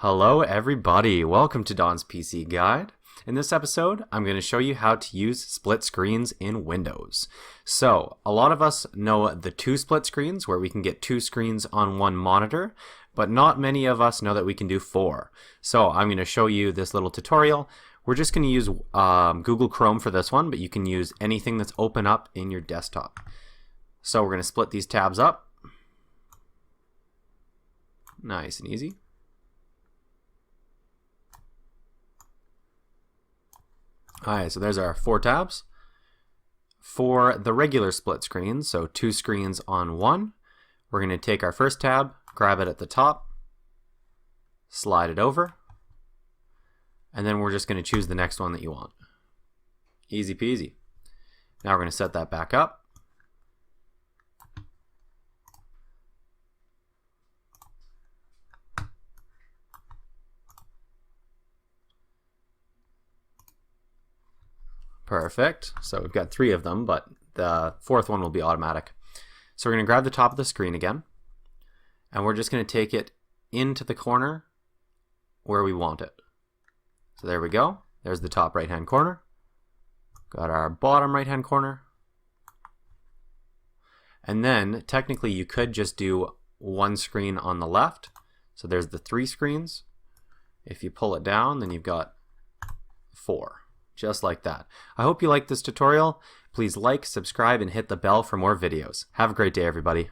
Hello everybody, welcome to Don's PC Guide. In this episode, I'm going to show you how to use split screens in Windows. So, a lot of us know the two split screens where we can get two screens on one monitor, but not many of us know that we can do four. So, I'm going to show you this little tutorial. We're just going to use Google Chrome for this one, but you can use anything that's open up in your desktop. So, we're going to split these tabs up. Nice and easy. Alright, so there's our four tabs. For the regular split screen, so two screens on one, we're going to take our first tab, grab it at the top, slide it over, and then we're just going to choose the next one that you want. Easy peasy. Now we're going to set that back up. Perfect. So we've got three of them, but the fourth one will be automatic. So we're going to grab the top of the screen again, and we're just going to take it into the corner where we want it. So there we go. There's the top right-hand corner. Got our bottom right-hand corner. And then technically you could just do one screen on the left. So there's the three screens. If you pull it down, then you've got four. Just like that. I hope you liked this tutorial. Please like, subscribe, and hit the bell for more videos. Have a great day, everybody.